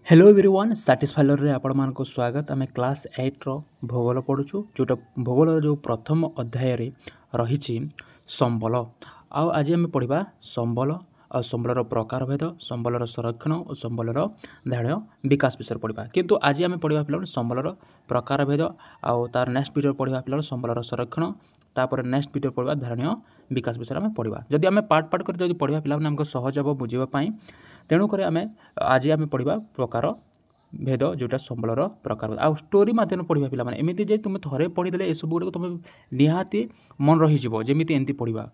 Hello everyone साटिस्फायर रे आपण मानको स्वागत। आम क्लास 8 रो भूगोल पढ़ुछु जोटा भूगोल जो प्रथम अध्याय रे रही संबल। आज आम पढ़ा संबल आ संबलर प्रकार भेद, संबलर संरक्षण और संबलर ध्यान विकास विषय पढ़ा। किंतु आज आम पढ़ा पे संबलर प्रकार भेद आउ तार नेक्स्ट वीडियो पढ़ा पे संबलर संरक्षण, तापर नेक्स्ट वीडियो पढ़ा धारणीय विकास विषय आम पढ़ा। जदि आम पार्ट पार्ट कर पढ़ा पे सहज हम बुझापी, तेणुक आज आम पढ़ा प्रकार भेद जोटा संबलर प्रकार आ स्टोरी मध्यम पढ़ा पिला एमती जे तुम थे पढ़ीदे ये सब गुड़ तुम निहाती मन रही जमी एमती पढ़ा।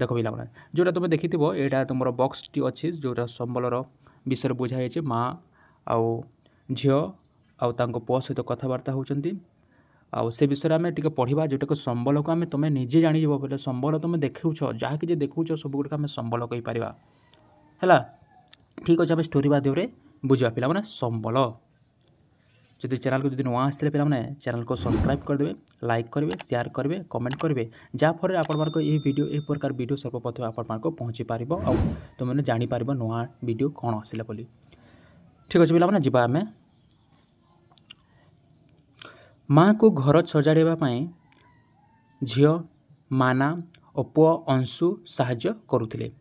देख पिला जोटा तुम देखी यहाँ तुम बक्स टी अच्छी जोटा संबलर विषय बुझाई माँ आउ झील आउ पुआ सहित कथबार्ता होती से विषय आम टे पढ़ा जोटा कि संबल को आम तुम निजे जान बोले संबल तुम देखुच जहाँ कि देखुच सब गुड़ आम संबल कहीपर है। ठीक अच्छे आम स्टोरी माध्यम बुझा पिला मैंने संबल। जदि चैनल को जब नुआ आसते पे चैनल को सब्सक्राइब करदे, लाइक करेंगे, शेयर करेंगे, कमेंट करेंगे, जहाँफल आप वीडियो ए प्रकार वीडियो सर्वप्रथम आप पहुँची पार आ तुमने जापर नुआ वीडियो कौन आसला बोली। ठीक अच्छे पिला जा आम माँ को घर सजाड़ापी झील माना और पुआ अंशु साहाय्य करुले।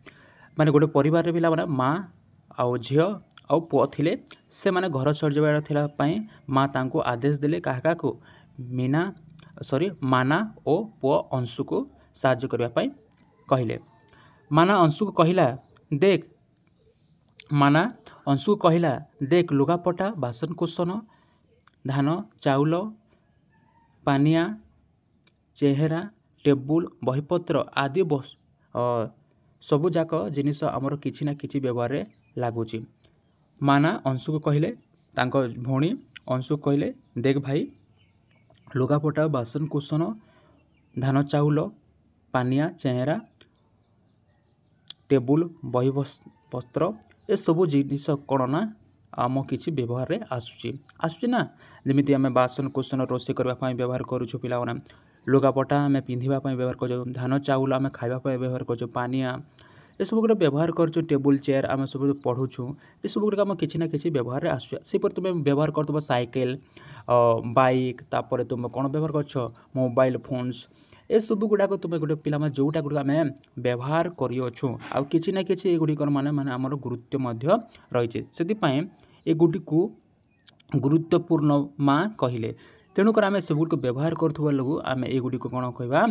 माने गोटे परिवार पिला माँ आउ झील आउ पुआ थिले से माने घर सजाइबापी माँ तांको आदेश देले क्या मीना माना और पुआ अंशु को साहाय्य करने कहले। माना अंशु को कहला देख माना अंशु को कहला देख लुगापटा बासनकुसन धान चाउल पानिया चेहरा टेबुल बहीपत्र आदि सबुजाक जिनिस आमर किछि ना किछि व्यवहार लगुच। माना अंशु को कहले भौणी अंशु को कहले देख भाई लुगापटा बासनकुसन धान चाउल पानिया चेहरा टेबुल बहीपत्र ए सबू जिनिस कौन ना आम किसी व्यवहार आसूची ना जमीती आम बासनकुसन रोषे करने व्यवहार करुँ पिला लुगापटा आम पिंधापी व्यवहार कर धान चाउल आम खावाई व्यवहार कर पानिया ये सब गुड़ा व्यवहार कर टेबुल चेयर आम सब पढ़ुचु ये सब गुड़ा आम किसी ना कि व्यवहार आसपर तुम व्यवहार कर साइकेल बाइक तापर तुम कौन व्यवहार कर मोबाइल फोन्स ए सब गुड़ाक तुम गोटे पिला जोटा गुड़ आम व्यवहार करूँ आ कि ना कि गुड़िकर माने आमर गुरुत्व रही से एगुड़ी को गुरुत्वपूर्ण माँ कहले। तेणुक आम सब गुड़ व्यवहार करुवा लोग आम एगुड़ी को कौन कहवा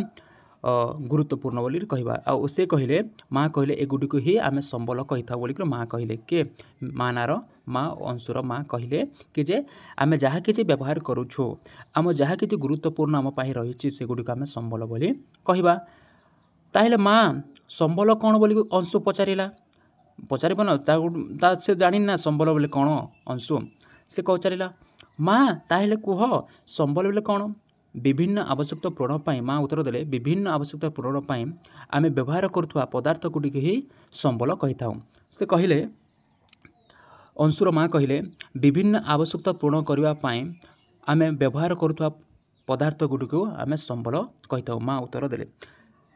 गुरुत्वपूर्ण बोली कहवा। आ से कहले माँ कहले एगुड़ी को ही आम संबल कही था बोलिक माँ कहले के मानार माँ अंशुर माँ कहले कि जे आम जहाँ कि व्यवहार करुछु आम जहाँ कि गुरुत्वपूर्ण आम रही से गुड़ी को आम संबल बोली कहवा। ताहले माँ संबल कौन बोली अंशु पचार ना से जानी ना संबल बोले कौन अंशु से पचारा माँ ताहले कह संबल बोले कौन विभिन्न आवश्यकता पूरण पाई माँ उत्तर देले विभिन्न आवश्यकता पूरण पाई आम व्यवहार करुवा पदार्थ गुड़िक ही संबल कही था। से कहले अंशुर माँ कहले विभिन्न आवश्यकता पूर्ण करने आम व्यवहार करुवा पदार्थ गुड़िक आम संबल कही था। माँ उत्तर देले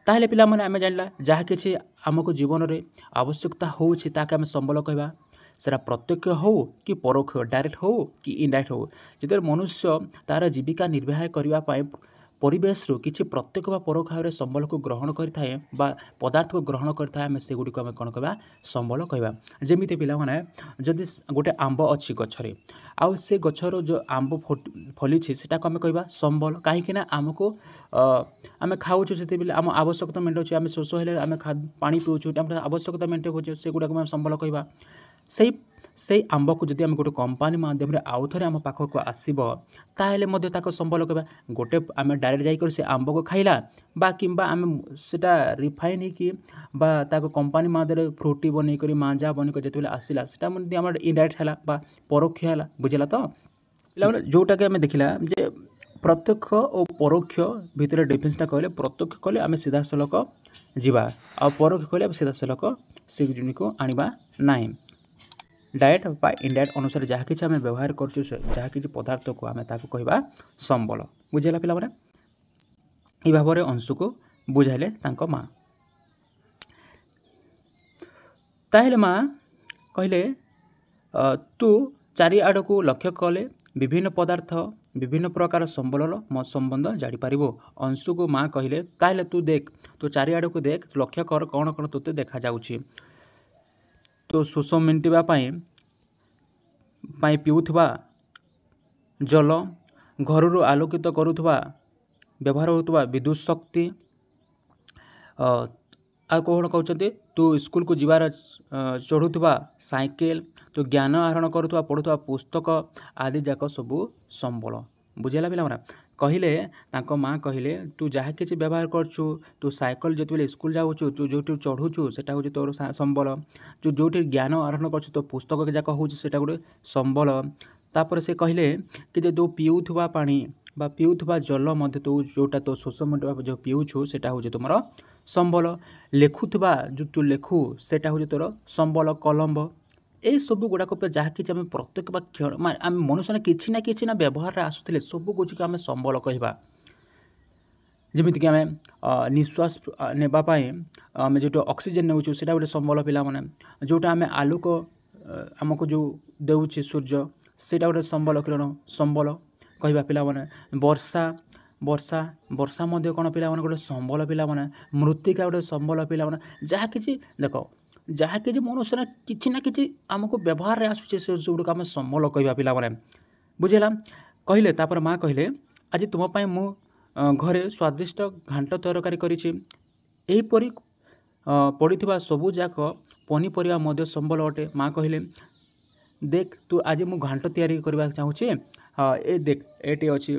ताहले पिला माने आम जानला जहाँ कि आमको जीवन में आवश्यकता होछि ताके आम संबल कहवा। सेटा प्रत्यक्ष हो कि परोक्ष डायरेक्ट हो कि इनडायरेक्ट हो जो मनुष्य तार जीविका निर्वाह करने परिवेश किसी प्रत्यक्ष बा परोक्ष भाव संबल को ग्रहण करें पदार्थ को ग्रहण करें आम से गुड़ी को आम कौन कहवा संबल कहवा। जमीती पिला माने जदि गोटे आंब अच्छी गच्छरे आउ से गच्छर जो आंब फली सेटा को आम कहवा संबल कहीं आमको आम खाऊँ से आम आवश्यकता मेटाऊँ आम शोष हेल्ले आम पानी पीऊँ आम आवश्यकता मेटाऊँ से गुड़ाक आम संबल कहवा। से आंब को जब आम गोटे कंपानी माध्यम आउ थे आम पाखक आसब ताहले संबल कहवा। गोटे आम डायरेक्ट जाकर से आंब को खाइला बा किंबा आम सेटा रिफाइन हो कंपानी माध्यम फ्रूटी बन कर मांजा बन कर जो आसला से आम इनडायरेक्ट है परोक्ष है बुझला। तो पे जोटा कि आम देखला जे प्रत्यक्ष और परोक्ष भितर डिफरेंसटा कहले प्रत्यक्ष कहले आम सीधा सलख जीवा आ परोक्ष कहले सीधा सलख से जिन को आनिबा नाई डायरेक्ट बा इनडायरेक्ट अनुसार जहाँ कि आम व्यवहार करूँ जहाँ कि पदार्थ को आम कहवा संबल बुझेगा पिला ये भाव में अंशु को बुझाइले माँ। ताहले माँ कहले तू ଚାରିଆଡ଼ को लक्ष्य कले विभिन्न पदार्थ विभिन्न प्रकार संबलर संबंध जापर अंशु को माँ कहले ताहले तू देख तो चारिआड़ को देख लक्ष्य कर कौन कौन तोते देखा जाउछि तो शोष मेंटिबा पाई पिउथबा जल घर आलोकित करुथबा व्यवहार होतबा विद्युत शक्ति आ कौन कहते तू स्कूल को जीवार चढ़ुवा साइकेल तो ज्ञान आहरण करुवा पढ़ुवा पुस्तक आदि जाक सबू संबल बुझेगा पिला कहले माँ कहले तू जहाँ कि व्यवहार करछु तू साइकेल जो स्कूल जाऊँ तू जो चढ़ुचु से तोर संबल तू जो ज्ञान आहरण कर तो पुस्तक जाक हूँ से गोटे संबल तापर से कहले कि जो पीउथुवा पानी बा पीउथुवा जल मध्य तू जोटा तो शोष मेंटा जो पीउछु सेटा हूँ तुम संबल लेखुवा जो तू लेखु सेटा हूँ तोर संबल कलम ए सब गुड़ाक जहाँ कि प्रत्येक बा क्षण आम मनुष्य किसी ना व्यवहार आसुले सब कुछ आम संबल कहवा जमीक आम निश्वास नेबाई आम जो ऑक्सीजन नेउछु सेटा गोटे संबल पिला माने जोटा आम आलोक आमको जो देउछि सूर्य सेटा गोटे संबल किरण संबल कहवा पिला माने वर्षा वर्षा वर्षा मध्य कौन पिला माने गोटे संबल पिला माने मृत्तिका गोटे संबल पिला माने जहाँ कि देख जहाँ कि मनुष्य किसी ना कि आमको व्यवहार आसूचे से गुड़क आम संबल कहवा पिला माने बुझेला कहले तापर माँ कहले आज तुम पाई मु घरे स्वादिष्ट घांट तरकारी करिछि एहीपरि पड़िथिबा सबु जाक पनीपरिया मध्य संबल अटे माँ कहले देख तू आज मु घांट तैयारी करबा चाहूछि हाँ ए देख एटी अच्छी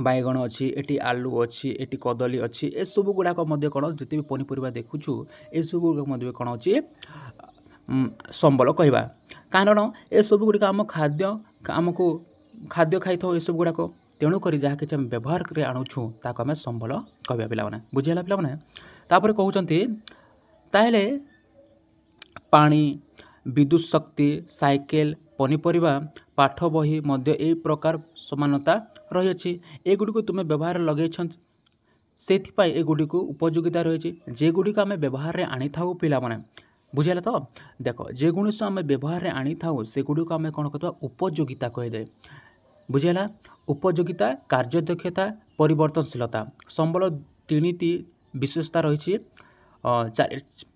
बैगण अच्छी एटी आलू अच्छी एटी कदली अच्छी ए सब गुड़ाक कौन जिते भी पनीपरिया देखुछु ए सब गुड़ाक कौन अच्छी संबल कहवा कारण ए सब गुड़िक आम खाद्य आमको खाद्य खाई था ये सब गुड़ाक तेणुक जहाँ कि व्यवहार कर आणुछु ताको आम संबल कहवा पिला बुझेगा पिला तापर कहते ताहले पानी विद्युत शक्ति साइकेल पनीपरिया पाठ बही मध्य ए प्रकार समानता रही एगुड़ी को तुम्हें व्यवहार लगे से एगुड़ी को उपयोगिता रही जे गुड़ी को आम व्यवहार में आनी था पिला माने बुझेगा तो देख जे गुणिस आम व्यवहार में आनी था से गुड़ी को आम कौन कहता उपयोगिता कहीदे बुझेगा उपयोगिता कार्यदक्षता परिवर्तनशीलता संबल तीन विशेषता रही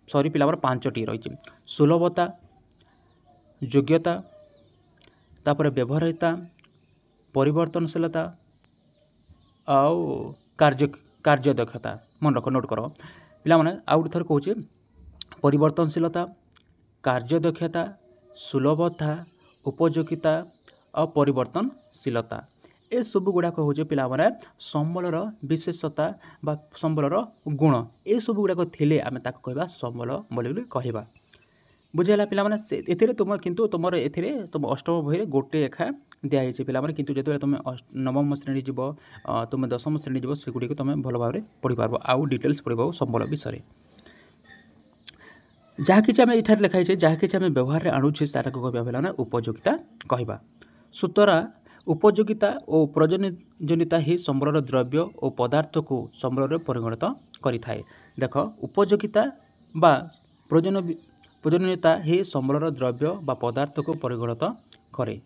सॉरी पिला 5टी रही सुलभता योग्यता तापर व्यवहारिता परिवर्तनशीलता आउ कार्यदक्षता मन रख नोट कर पिला माने आउ गोटे थर कहूँ परिवर्तनशीलता कार्यदक्षता सुलभता उपयोगिता और परिवर्तनशीलता ए सब गुड़ाक हूँ पिला माने संबलर विशेषता बा संबलर गुण ए सब गुड़ाक थिले आमे ताको कहबा संबल बोली कहबा बुझेगा पिला माने एथिरे तुम किंतु तुमर एथिरे तुम अष्टम बही गोटे एखा दिखाई पिला माने किंतु जेते तुम नवम श्रेणी जीव तुम दशम श्रेणी जीव से गुड़ी तुम भल भाव पढ़ी पार्ब आउ डिटेल्स पढ़ संबल विषय जहाँ कि आम ये लिखाई जहाँ कि आम व्यवहार में आणुचे तार कहवा पिला उपयोगिता कहवा सुतरा उपयोगिता और प्रयोजनीयता ही संबलर द्रव्य और पदार्थ को संबल परिगणित करें देख उपयोगिता बा प्रयोजनीयता ही संबलर द्रव्य बा पदार्थ को परिगणित करे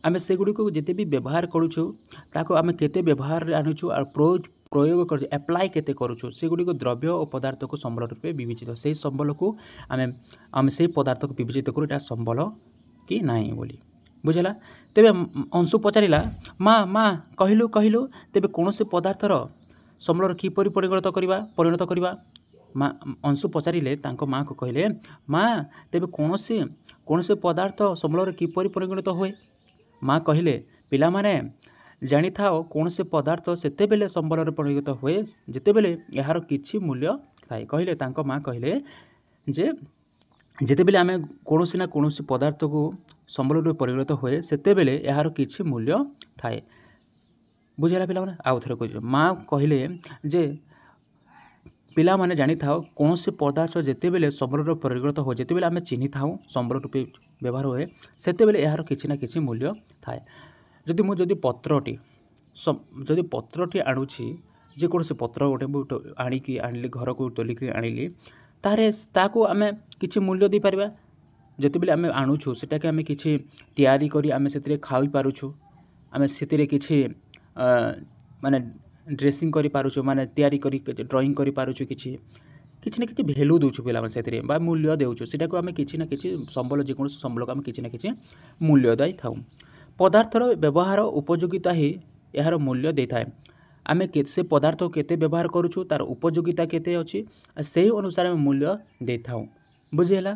आम से गुड़ी को जिते भी व्यवहार करुचु ताको आम केते व्यवहार आणुचु और प्रयोग कर एप्लाय केते करुचु से गुड़ी को द्रव्य और पदार्थ को संबल रूपे विवेचित से संबल को आम से पदार्थ को विवेचित करूँ यहाँ संबल कि नहीं बोली बुझेगा तेरे अंशु पचारा माँ माँ कहलु कहलु तेरे कौन से पदार्थर संबलर किपरि परिणत करवा माँ अंशु पचारे माँ को कहले माँ तेरे कौन से पदार्थ संबलर किपरि परिगणित हुए माँ कहले पिला माने जानी थाओ कौन से पदार्थ सेते बेले संबलर परिणत हुए जिते बेले यार किछि मूल्य थाए कहले माँ कहले जे जिते बेले आम कौन ना कौन पदार्थ को संबल रूप परिणत हुए सेते बेले यार किछि मूल्य थाए बुझेगा पिला माने आउ थरे कह माँ कहले जे पिला माने जानी थाओ कौन से पदार्थ जिते बेले संबल रूप परिणत हुए जिते बेले आम चिन्हि थाओ संबल रूपे व्यवहार हुए सेते बेले यार किछि ना किछि मूल्य थाए जदि पत्रटी आणुछि जेकोसी पत्र गोटे आणिकी आणली घर को तोलिकी आणली तारे ताको आमे किछि मूल्य दी परबा ଯେତେବେଳେ ଆମେ ଆଣୁଛୁ ସେଟାକେ ଆମେ କିଛି ତିଆରି କରି ଆମେ ସେଥିରେ ଖାଇ ପାରୁଛୁ, ଆମେ ସେଥିରେ କିଛି ମାନେ ଡ୍ରେସିଂ କରିପାରୁଛୁ, ମାନେ ତିଆରି କରି ଡ୍ରଇଂ କରିପାରୁଛୁ, କିଛି ନା କିଛି ଭ୍ୟାଲ୍ୟୁ ଦେଉଛୁ ପିଲାମାନେ ସେଥିରେ ବା ମୂଲ୍ୟ ଦେଉଛୁ। ସେଟାକୁ ଆମେ କିଛି ନା କିଛି ସମ୍ବଳ, ଯେକୌଣସି ସମ୍ବଳକୁ ଆମେ କିଛି ନା କିଛି ମୂଲ୍ୟ ଦେଇଥାଉ। ପଦାର୍ଥର ବ୍ୟବହାର ଉପଯୋଗିତା ହିଁ ଏହାର ମୂଲ୍ୟ ଦେଇଥାଏ। ଆମେ ସେ ପଦାର୍ଥକୁ କେତେ ବ୍ୟବହାର କରୁଛୁ, ତାର ଉପଯୋଗିତା କେତେ ଅଛି, ସେହି ଅନୁସାରେ ଆମେ ମୂଲ୍ୟ ଦେଇଥାଉ। ବୁଝିହେଲା?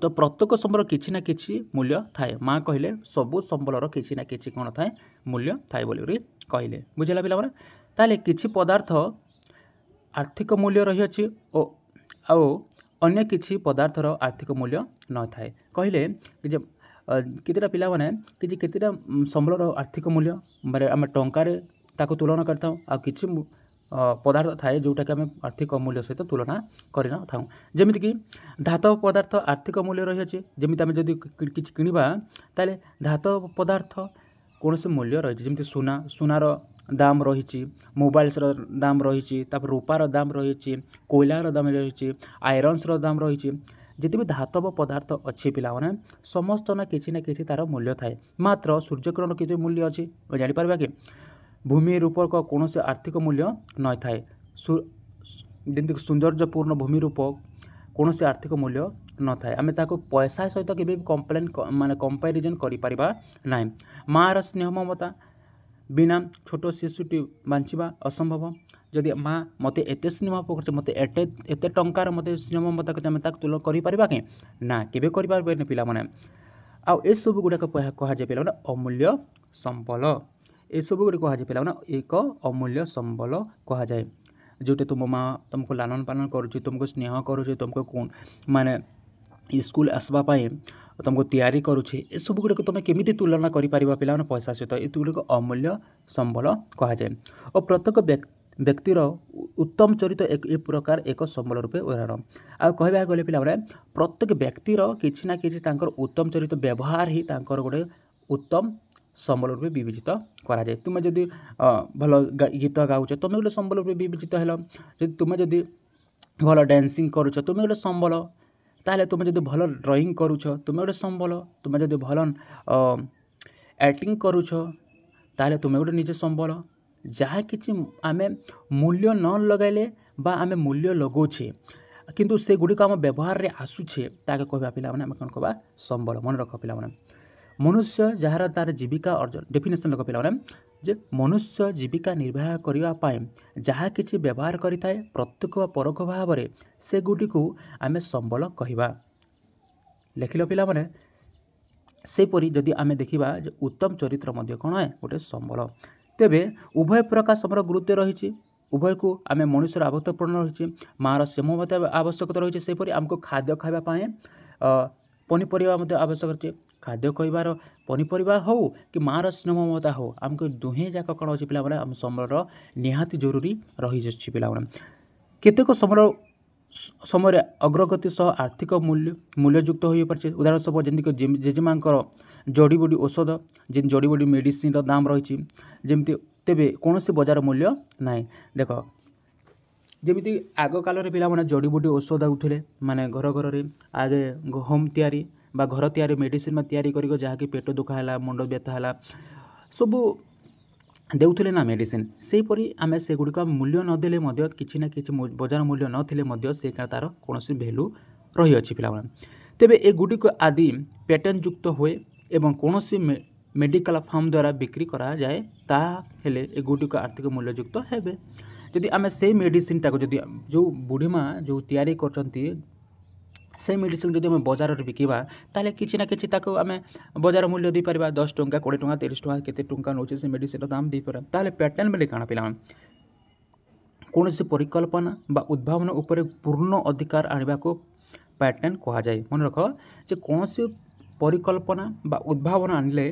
ତ ପ୍ରତ୍ୟେକ ସମ୍ବଳ କିଛି ନା କିଛି ମୂଲ୍ୟ ଥାଏ। ମା କହିଲେ ସବୁ ସମ୍ବଳର କିଛି ନା କିଛି କ'ଣ ଥାଏ, ମୂଲ୍ୟ ଥାଏ ବୋଲି କହିଲେ। ବୁଝିହେଲା ପିଲାମାନେ? ତାହେଲେ କିଛି ପଦାର୍ଥ ଆର୍ଥିକ ମୂଲ୍ୟ ରହିଅଛି ଆଉ ଅନ୍ୟ କିଛି ପଦାର୍ଥର ଆର୍ଥିକ ମୂଲ୍ୟ ନଥାଏ। କହିଲେ ଯେ କେତେଟା ପିଲାମାନେ କିଛି କେତେଟା ସମ୍ବଳର ଆର୍ଥିକ ମୂଲ୍ୟ ମାନେ ଆମେ ଟଙ୍କାରେ ତାକୁ ତୁଳନା କରିଥାଉ, ଆଉ କିଛି ପଦାର୍ଥ ଥାଏ ଯେଉଁଟାକି ଆମେ ଆର୍ଥିକ ମୂଲ୍ୟ ସହିତ ତୁଳନା କରିନଥାଉ। ଯେମିତିକି ଧାତବ ପଦାର୍ଥ ଆର୍ଥିକ ମୂଲ୍ୟ ରହିଅଛି। ଯେମିତି ଆମେ ଯଦି କିଛି କିଣିବା ତାହେଲେ ଧାତବ ପଦାର୍ଥ କୌଣସି ମୂଲ୍ୟ ରହିଛି। ଯେମିତି ସୁନାର ଦାମ ରହିଛି, ମୋବାଇଲ୍ସର ଦାମ ରହିଛି, ତାପରେ ରୂପାର ଦାମ ରହିଛି, କୋଇଲାର ଦାମ ରହିଛି, ଆଇରନ୍ସର ଦାମ ରହିଛି। ଯେତେ ବି ଧାତବ ପଦାର୍ଥ ଅଛି ପିଲାମାନେ ସମସ୍ତ ନା କିଛି ତା'ର ମୂଲ୍ୟ ଥାଏ। ମାତ୍ର ସୂର୍ଯ୍ୟକିରଣ କେତେ ମୂଲ୍ୟ ଅଛି ଜାଣିପାରିବା କି? ଭୂମି ରୂପକ କୌଣସି ଆର୍ଥିକ ମୂଲ୍ୟ ନଥାଏ। ଯେମିତିକି ସୌନ୍ଦର୍ଯ୍ୟପୂର୍ଣ୍ଣ ଭୂମି ରୂପ କୌଣସି ଆର୍ଥିକ ମୂଲ୍ୟ ନଥାଏ। ଆମେ ତାକୁ ପଇସା ସହିତ କେବେ ବି କମ୍ପାରିଜନ୍ କରିପାରିବା ନାହିଁ। ମାଆର ସ୍ନେହ ମମତା ବିନା ଛୋଟ ଶିଶୁଟି ବଞ୍ଚିବା ଅସମ୍ଭବ। ଯଦି ମା ମୋତେ ଏତେ ସ୍ନେହ କରୁଛି, ମୋତେ ଏତେ ଟଙ୍କାର ମୋତେ ସ୍ନେହ ମମତା କରୁଛି, ଆମେ ତାକୁ ତୁଳନା କରିପାରିବା କି? ନା, କେବେ କରିପାରିବାନି ପିଲାମାନେ। ଆଉ ଏସବୁ ଗୁଡ଼ାକ କୁହାଯାଏ ପିଲାମାନେ ଅମୂଲ୍ୟ ସମ୍ବଳ। ଏସବୁ ଗୁଡ଼ିକ କୁହାଯାଏ ପିଲାମାନେ ଏକ ଅମୂଲ୍ୟ ସମ୍ବଳ କୁହାଯାଏ। ଯେଉଁଟା ତୁମ ମା ତୁମକୁ ଲାଳନ ପାଳନ କରୁଛି, ତୁମକୁ ସ୍ନେହ କରୁଛି, ତୁମକୁ ମାନେ ସ୍କୁଲ ଆସିବା ପାଇଁ ତୁମକୁ ତିଆରି କରୁଛି। ଏସବୁ ଗୁଡ଼ିକ ତୁମେ କେମିତି ତୁଳନା କରିପାରିବ ପିଲାମାନେ ପଇସା ସହିତ? ଏଗୁଡ଼ିକ ଅମୂଲ୍ୟ ସମ୍ବଳ କୁହାଯାଏ। ଓ ପ୍ରତ୍ୟେକ ବ୍ୟକ୍ତିର ଉତ୍ତମ ଚରିତ୍ର ଏ ପ୍ରକାର ଏକ ସମ୍ବଳ ରୂପେ ଉଦାହରଣ। ଆଉ କହିବାକୁ ଗଲେ ପିଲାମାନେ ପ୍ରତ୍ୟେକ ବ୍ୟକ୍ତିର କିଛି ନା କିଛି ତାଙ୍କର ଉତ୍ତମ ଚରିତ୍ର ବ୍ୟବହାର ହିଁ ତାଙ୍କର ଗୋଟେ ଉତ୍ତମ ସମ୍ବଳ ରୂପେ ବିବେଚିତ କରାଯାଏ। ତୁମେ ଯଦି ଭଲ ଗୀତ ଗାଉଛ ତୁମେ ଗୋଟେ ସମ୍ବଳ ରୂପେ ବିବେଚିତ ହେଲ। ଯଦି ତୁମେ ଯଦି ଭଲ ଡ୍ୟାନ୍ସିଂ କରୁଛ ତୁମେ ଗୋଟେ ସମ୍ବଳ। ତାହେଲେ ତୁମେ ଯଦି ଭଲ ଡ୍ରଇଂ କରୁଛ ତୁମେ ଗୋଟେ ସମ୍ବଳ। ତୁମେ ଯଦି ଭଲ ଆକ୍ଟିଂ କରୁଛ ତାହେଲେ ତୁମେ ଗୋଟେ ନିଜେ ସମ୍ବଳ। ଯାହା କିଛି ଆମେ ମୂଲ୍ୟ ନ ଲଗାଇଲେ ବା ଆମେ ମୂଲ୍ୟ ଲଗାଉଛେ କିନ୍ତୁ ସେଗୁଡ଼ିକ ଆମ ବ୍ୟବହାରରେ ଆସୁଛେ ତାকে କହିବା ପିଲାମାନେ ଆମେ କ'ଣ କହିବା? ସମ୍ବଳ। ମନେ ରଖ ପିଲାମାନେ। ମନୁଷ୍ୟ ଯାହାର ତା'ର ଜୀବିକା ଅର୍ଜନ ଡେଫିନେସନ୍ ରଖ ପିଲାମାନେ ଯେ ମନୁଷ୍ୟ ଜୀବିକା ନିର୍ବାହ କରିବା ପାଇଁ ଯାହା କିଛି ବ୍ୟବହାର କରିଥାଏ ପ୍ରତ୍ୟକ୍ଷ ବା ପରୋକ୍ଷ ଭାବରେ ସେଗୁଡ଼ିକୁ ଆମେ ସମ୍ବଳ କହିବା। ଲେଖିଲ ପିଲାମାନେ। ସେପରି ଯଦି ଆମେ ଦେଖିବା ଯେ ଉତ୍ତମ ଚରିତ୍ର ମଧ୍ୟ କ'ଣ ଗୋଟେ ସମ୍ବଳ। ତେବେ ଉଭୟ ପ୍ରକାର ସମ୍ବଳ ଗୁରୁତ୍ୱ ରହିଛି। ଉଭୟକୁ ଆମେ ମଣିଷର ଆବଶ୍ୟକପୂର୍ଣ୍ଣ ରହିଛି। ମାଆର ସ୍ନେହ ମମତା ଆବଶ୍ୟକତା ରହିଛି। ସେହିପରି ଆମକୁ ଖାଦ୍ୟ ଖାଇବା ପାଇଁ ପନିପରିବା ମଧ୍ୟ ଆବଶ୍ୟକ ଅଛି। ଖାଦ୍ୟ ଖାଇବାର ପନିପରିବା ହେଉ କି ମାଆର ସ୍ନେହ ମମତା ହେଉ ଆମକୁ ଦୁହେଁ ଯାକ କ'ଣ ଅଛି ପିଲାମାନେ ଆମ ସମ୍ବଳର ନିହାତି ଜରୁରୀ ରହିଛି ପିଲାମାନେ। କେତେକ ସମୟରେ ଅଗ୍ରଗତି ସହ ଆର୍ଥିକ ମୂଲ୍ୟଯୁକ୍ତ ହୋଇପାରିଛି। ଉଦାହରଣ ସ୍ୱରୂପ ଯେମିତିକି ଜେଜେମାଙ୍କର ଜଡ଼ିବୁଟି ଔଷଧ, ଯେମିତି ଜଡ଼ିବୁଟି ମେଡ଼ିସିନର ଦାମ ରହିଛି ଯେମିତି, ତେବେ କୌଣସି ବଜାର ମୂଲ୍ୟ ନାହିଁ। ଦେଖ ଯେମିତି ଆଗକାଳରେ ପିଲାମାନେ ଜଡ଼ିବୁଟି ଔଷଧ ଦେଉଥିଲେ, ମାନେ ଘରରେ ଆଗେ ହୋମ୍ ତିଆରି ବା ଘର ତିଆରି ମେଡ଼ିସିନ ତିଆରି କରିକି ଯାହାକି ପେଟ ଦୁଃଖ ହେଲା, ମୁଣ୍ଡ ବ୍ୟଥା ହେଲା ସବୁ ଦେଉଥିଲେ ନା ମେଡ଼ିସିନ। ସେହିପରି ଆମେ ସେଗୁଡ଼ିକ ମୂଲ୍ୟ ନଦେଲେ ମଧ୍ୟ କିଛି ନା କିଛି ବଜାର ମୂଲ୍ୟ ନଥିଲେ ମଧ୍ୟ ସେ ତା'ର କୌଣସି ଭ୍ୟାଲୁ ରହିଅଛି ପିଲାମାନେ। ତେବେ ଏଗୁଡ଼ିକ ଆଦି ପ୍ୟାଟର୍ନ ଯୁକ୍ତ ହୁଏ ଏବଂ କୌଣସି ମେଡ଼ିକାଲ ଫାର୍ମ ଦ୍ୱାରା ବିକ୍ରି କରାଯାଏ ତାହେଲେ ଏଗୁଡ଼ିକ ଆର୍ଥିକ ମୂଲ୍ୟଯୁକ୍ତ ହେବେ। ଯଦି ଆମେ ସେଇ ମେଡ଼ିସିନଟାକୁ ଯଦି ଯେଉଁ ବୁଢ଼ୀମା ଯେଉଁ ତିଆରି କରୁଛନ୍ତି ସେ ମେଡ଼ିସିନ ଯଦି ଆମେ ବଜାରରେ ବିକିବା ତାହେଲେ କିଛି ନା କିଛି ତାକୁ ଆମେ ବଜାର ମୂଲ୍ୟ ଦେଇପାରିବା। 10 ଟଙ୍କା, 20 ଟଙ୍କା, 30 ଟଙ୍କା କେତେ ଟଙ୍କା ନେଉଛି ସେ ମେଡ଼ିସିନର ଦାମ ଦେଇପାରିବା। ତାହେଲେ ପ୍ୟାଟର୍ନ ବୋଲି କ'ଣ ପିଲାମାନେ? କୌଣସି ପରିକଳ୍ପନା ବା ଉଦ୍ଭାବନ ଉପରେ ପୂର୍ଣ୍ଣ ଅଧିକାର ଆଣିବାକୁ ପ୍ୟାଟର୍ନ କୁହାଯାଏ। ମନେ ରଖ ଯେ କୌଣସି ପରିକଳ୍ପନା ବା ଉଦ୍ଭାବନ ଆଣିଲେ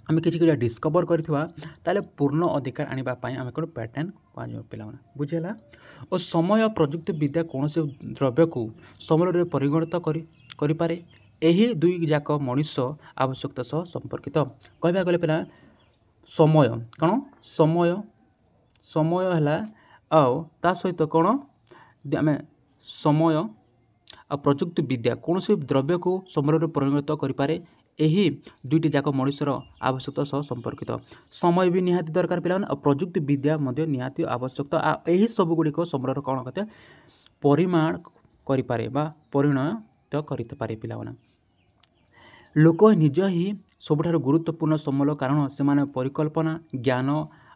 ଆମେ କିଛି ଡିସ୍କଭର କରିଥିବା ତାହେଲେ ପୂର୍ଣ୍ଣ ଅଧିକାର ଆଣିବା ପାଇଁ ଆମେ କ'ଣ ପ୍ୟାଟର୍ନ କୁହାଯିବ ପିଲାମାନେ। ବୁଝିହେଲା? ଓ ସମୟ ପ୍ରଯୁକ୍ତି ବିଦ୍ୟା କୌଣସି ଦ୍ରବ୍ୟକୁ ସମୟରେ ପରିଗଣିତ କରିପାରେ। ଏହି ଦୁଇ ଯାକ ମଣିଷ ଆବଶ୍ୟକତା ସହ ସମ୍ପର୍କିତ। କହିବାକୁ ଗଲେ ପିଲା ସମୟ କ'ଣ? ସମୟ ହେଲା ଆଉ ତା ସହିତ କ'ଣ ଆମେ ସମୟ आ प्रजुक्ति विद्या कौन से द्रव्य को संबल परिणत करें यही दुईटी जाक मनुष्यर आवश्यकता सह संपर्कित समय भी निहाती दरकार पिला प्रजुक्ति विद्या निहाती आवश्यकता यही सब गुड़िक संबल कौन कहते परिमाण करें परिणत करें पिला लोक निज ही सबुठार गुरुत्वपूर्ण संबल कारण से परिकल्पना ज्ञान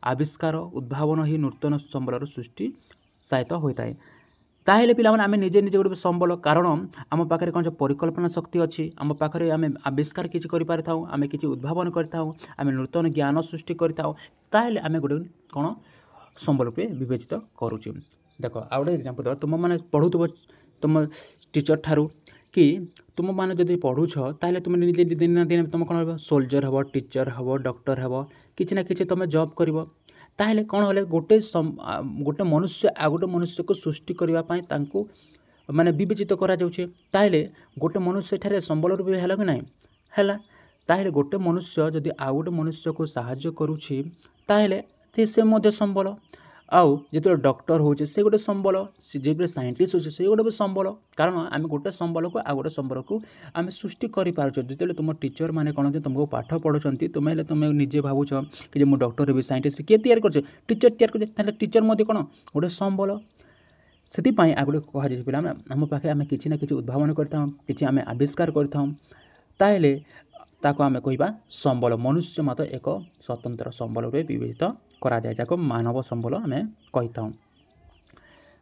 आविष्कार उद्भावन ही नूतन संबल सृष्टि सहायत होता है ताहले पिला आम निजे निजे गोटे संबल कारण आम पाखे कौन परिकल्पना शक्ति अच्छी आम पाखे आम आविष्कार किसी आम किसी उद्भावन करें नूतन ज्ञान सृष्टि करें आम गोटे कौन संबल रूपे विवेचित करुचे देख आ गए एग्जांपल तुम मैंने पढ़ुव तुम टीचर ठारू कि तुम मैंने जब पढ़ुछ ताहले तुम निजे दिन ना दिन तुम कौन हो सोल्जर हम टीचर हम डॉक्टर हम किसी ना कि तुम जॉब कर ताहले कौन होले गोटे गोटे मनुष्य आ गोटे मनुष्य को सृष्टि करने माने विवेचित करा जाउछे ताहले गोटे मनुष्य ठारे संबल रूपे है कि नहीं है ताहले गोटे मनुष्य जदि आ गोटे मनुष्य को साहाय्य करुछि ताहले से मध्य संबल आउ जो डॉक्टर होचे से गोटे संबल जो साइंटिस्ट होचे से गोटे संबल कारण आम गोटे संबल को आ गोटे संबल को आम सृष्टि करें जो तुम टीचर मैंने कौन तुमको पाठ पढ़ुंट तुम्हें तुम निजे भावुच कि मुझे डॉक्टर भी साइंटिस्ट किए तैयार कर टीचर तैयार टीचर कौन गोटे संबल से आ गोटे कहुए पिला आम पाखे आम कि ना कि उद्भावन करें आम आविष्कार करें ताको आम कह संबल मनुष्य मत एक स्वतंत्र संबल रूपे विवेचित करा जाए जाको मानव संबल आम कही था